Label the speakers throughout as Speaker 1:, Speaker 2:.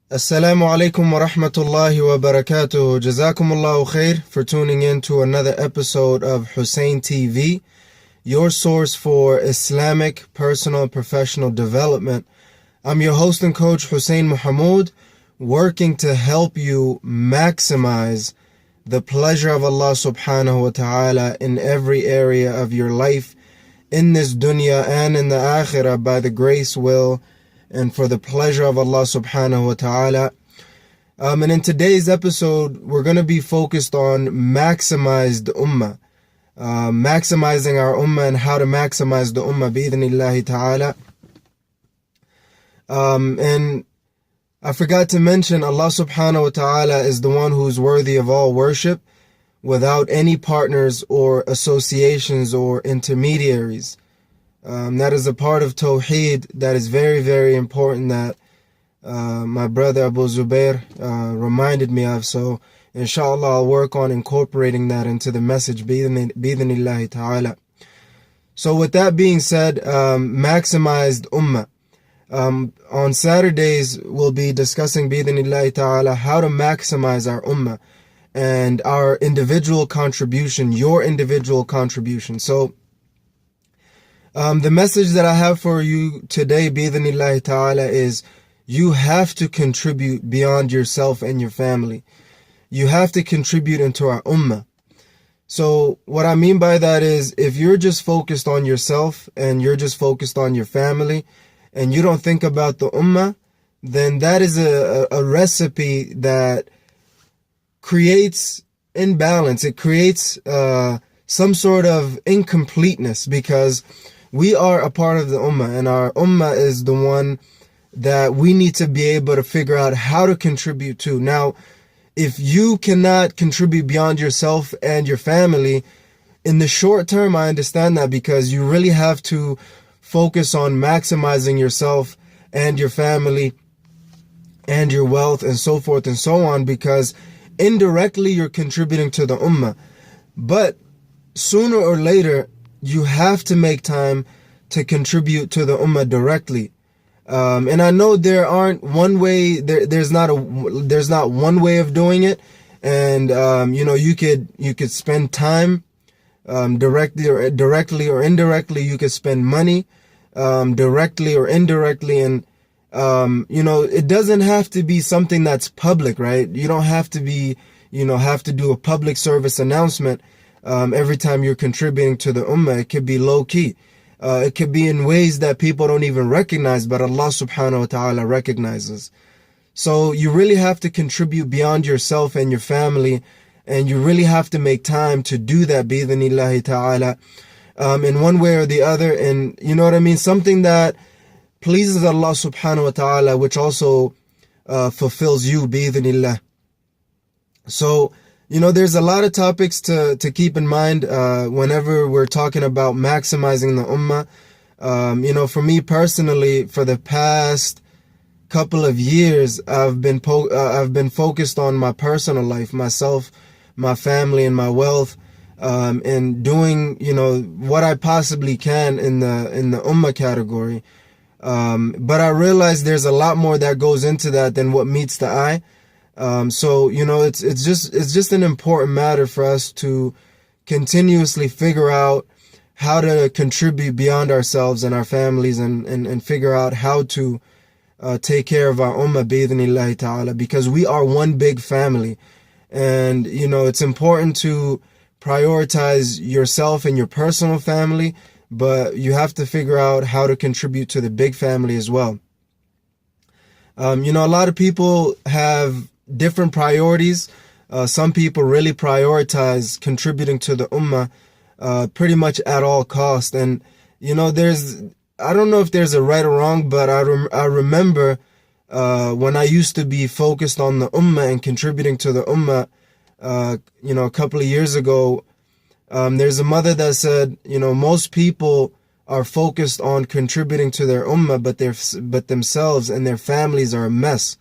Speaker 1: Assalamu alaikum wa rahmatullahi wa barakatuh. Jazakumullahu khair for tuning in to another episode of Hussein TV, your source for Islamic personal and professional development. I'm your host and coach Hussein Muhammad, working to help you maximize the pleasure of Allah subhanahu wa ta'ala in every area of your life, in this dunya and in the akhirah, by the grace, will, and for the pleasure of Allah subhanahu wa ta'ala. And in today's episode, we're going to be focused on maximized ummah. Maximizing our ummah and how to maximize the ummah bi-idhnillahi ta'ala. And I forgot to mention, Allah subhanahu wa ta'ala is the one who's worthy of all worship without any partners or associations or intermediaries. That is a part of Tawheed that is very, very important that my brother Abu Zubair reminded me of. So, inshallah, I'll work on incorporating that into the message, bi-idhnillahi ta'ala. So, with that being said, maximized ummah. On Saturdays, we'll be discussing, bi-idhnillahi ta'ala, how to maximize our ummah and our individual contribution, your individual contribution. So, the message that I have for you today, bi-idhnillahi ta'ala, is you have to contribute beyond yourself and your family. You have to contribute into our ummah. So what I mean by that is, if you're just focused on yourself and you're just focused on your family and you don't think about the ummah, then that is a recipe that creates imbalance. It creates some sort of incompleteness, because we are a part of the ummah, and our ummah is the one that we need to be able to figure out how to contribute to. Now, if you cannot contribute beyond yourself and your family, in the short term, I understand that, because you really have to focus on maximizing yourself and your family and your wealth and so forth and so on, because indirectly you're contributing to the ummah. But sooner or later, you have to make time to contribute to the ummah directly. And I know there aren't one way, there's not one way of doing it. And, you could spend time, directly or indirectly. You could spend money, directly or indirectly. And, it doesn't have to be something that's public, right? You don't have to have to do a public service announcement every time you're contributing to the ummah. It could be low key. It could be in ways that people don't even recognize, but Allah subhanahu wa ta'ala recognizes. So you really have to contribute beyond yourself and your family, and you really have to make time to do that, bi-idhnillahi ta'ala, in one way or the other. And you know what I mean? Something that pleases Allah subhanahu wa ta'ala, which also fulfills you, bi-idhnillah. So, there's a lot of topics to keep in mind whenever we're talking about maximizing the ummah. For me personally, for the past couple of years, I've been focused on my personal life, myself, my family, and my wealth, and doing what I possibly can in the ummah category. But I realize there's a lot more that goes into that than what meets the eye. So it's just an important matter for us to continuously figure out how to contribute beyond ourselves and our families, and figure out how to take care of our ummah, bi-idhnillahi ta'ala, because we are one big family. And it's important to prioritize yourself and your personal family, but you have to figure out how to contribute to the big family as well. A lot of people have different priorities. Some people really prioritize contributing to the ummah pretty much at all cost. And I don't know if there's a right or wrong, but I remember when I used to be focused on the ummah and contributing to the ummah, a couple of years ago, there's a mother that said, most people are focused on contributing to their ummah, but themselves and their families are a mess.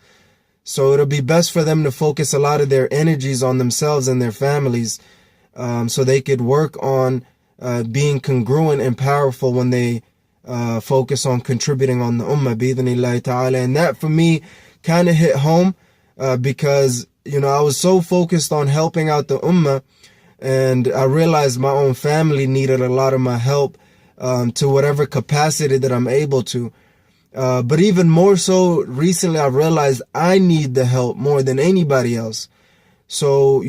Speaker 1: So it'll be best for them to focus a lot of their energies on themselves and their families, so they could work on being congruent and powerful when they focus on contributing on the ummah, bi-idhnillahi ta'ala. And that for me kind of hit home because, I was so focused on helping out the ummah, and I realized my own family needed a lot of my help to whatever capacity that I'm able to. But even more so, recently I realized I need the help more than anybody else. So,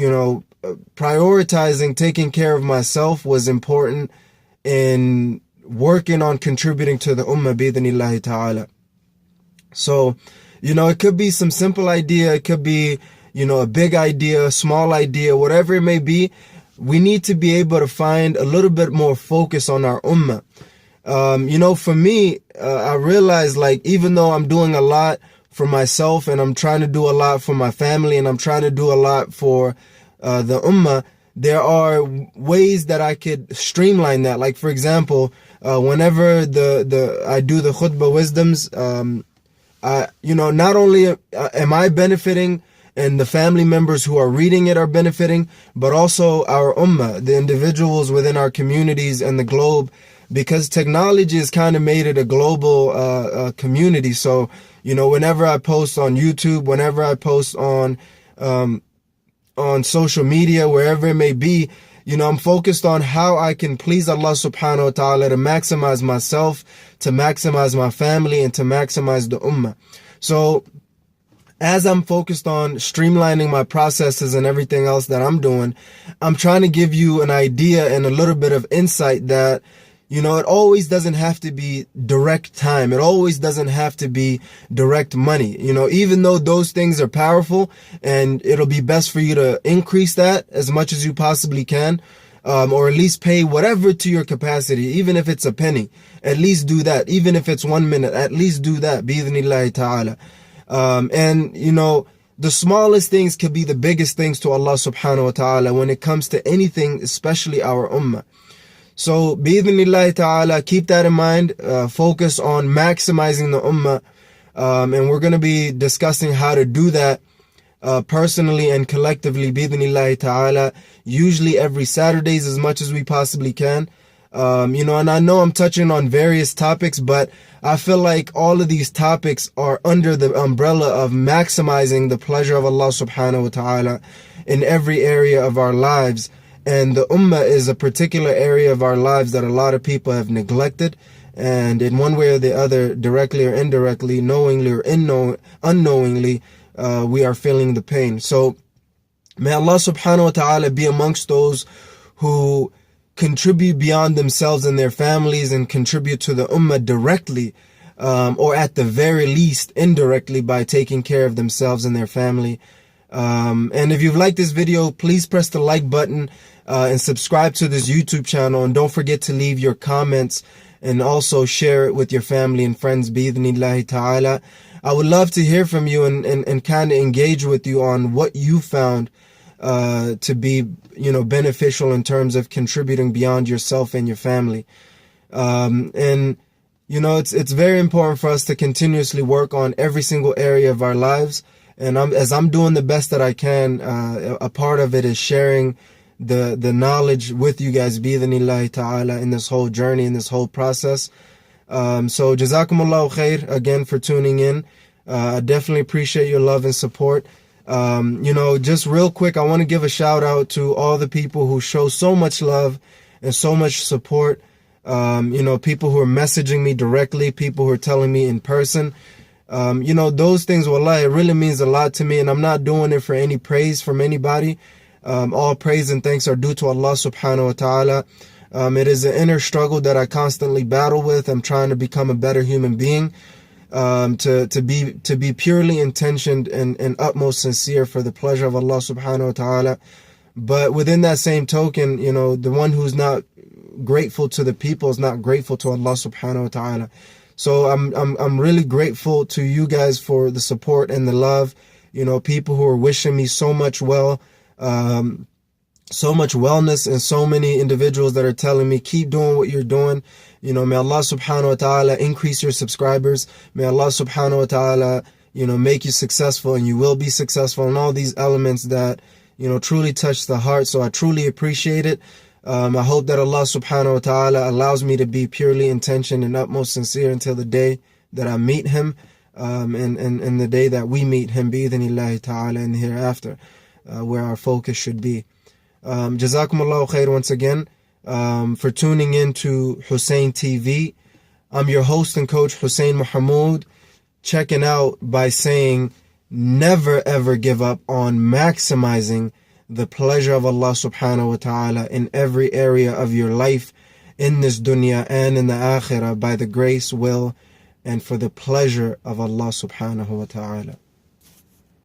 Speaker 1: prioritizing taking care of myself was important in working on contributing to the ummah bi-idhnillahi ta'ala. So, it could be some simple idea, it could be, a big idea, a small idea, whatever it may be. We need to be able to find a little bit more focus on our ummah. For me, I realized, like, even though I'm doing a lot for myself and I'm trying to do a lot for my family and I'm trying to do a lot for the ummah, there are ways that I could streamline that. Like, for example, whenever I do the khutbah wisdoms, not only am I benefiting and the family members who are reading it are benefiting, but also our ummah, the individuals within our communities and the globe, because technology has kind of made it a global community. So, whenever I post on YouTube, whenever I post on social media, wherever it may be, I'm focused on how I can please Allah subhanahu wa ta'ala to maximize myself, to maximize my family, and to maximize the ummah. So as I'm focused on streamlining my processes and everything else that I'm doing, I'm trying to give you an idea and a little bit of insight that, it always doesn't have to be direct time. It always doesn't have to be direct money. Even though those things are powerful and it'll be best for you to increase that as much as you possibly can, or at least pay whatever to your capacity, even if it's a penny, at least do that. Even if it's 1 minute, at least do that, bi-idhnillahi ta'ala. The smallest things could be the biggest things to Allah subhanahu wa ta'ala when it comes to anything, especially our ummah. So, bi-idhnillahi ta'ala, keep that in mind. Focus on maximizing the ummah. And we're going to be discussing how to do that personally and collectively, bi-idhnillahi ta'ala, usually every Saturdays as much as we possibly can. And I know I'm touching on various topics, but I feel like all of these topics are under the umbrella of maximizing the pleasure of Allah subhanahu wa ta'ala in every area of our lives. And the ummah is a particular area of our lives that a lot of people have neglected. And in one way or the other, directly or indirectly, knowingly or unknowingly, we are feeling the pain. So may Allah subhanahu wa ta'ala be amongst those who contribute beyond themselves and their families and contribute to the ummah directly, or at the very least indirectly by taking care of themselves and their family. And if you've liked this video, please press the like button and subscribe to this YouTube channel, and don't forget to leave your comments and also share it with your family and friends, bi-idhnillahi ta'ala. I would love to hear from you and kind of engage with you on what you found to be, beneficial in terms of contributing beyond yourself and your family. It's very important for us to continuously work on every single area of our lives. And as I'm doing the best that I can, a part of it is sharing the knowledge with you guys, bi-idhnillahi ta'ala, in this whole journey, in this whole process. So jazakumullahu khair again for tuning in. I definitely appreciate your love and support. Just real quick, I want to give a shout out to all the people who show so much love and so much support. People who are messaging me directly, people who are telling me in person. Those things, wallah, it really means a lot to me, and I'm not doing it for any praise from anybody. All praise and thanks are due to Allah subhanahu wa ta'ala. It is an inner struggle that I constantly battle with. I'm trying to become a better human being, to be purely intentioned and utmost sincere for the pleasure of Allah subhanahu wa ta'ala. But within that same token, the one who's not grateful to the people is not grateful to Allah subhanahu wa ta'ala. So I'm really grateful to you guys for the support and the love. People who are wishing me so much so much wellness, and so many individuals that are telling me, keep doing what you're doing. May Allah subhanahu wa ta'ala increase your subscribers. May Allah subhanahu wa ta'ala, make you successful, and you will be successful, and all these elements that, truly touch the heart. So I truly appreciate it. I hope that Allah subhanahu wa ta'ala allows me to be purely intentioned and utmost sincere until the day that I meet Him. in the day that we meet him, bi-idhnillahi ta'ala, in the hereafter, where our focus should be. Jazakumullahu khair once again for tuning in to Hussein TV. I'm your host and coach, Hussein Mahmoud, checking out by saying, never ever give up on maximizing the pleasure of Allah subhanahu wa ta'ala in every area of your life, in this dunya and in the akhirah, by the grace, will, and for the pleasure of Allah subhanahu wa ta'ala.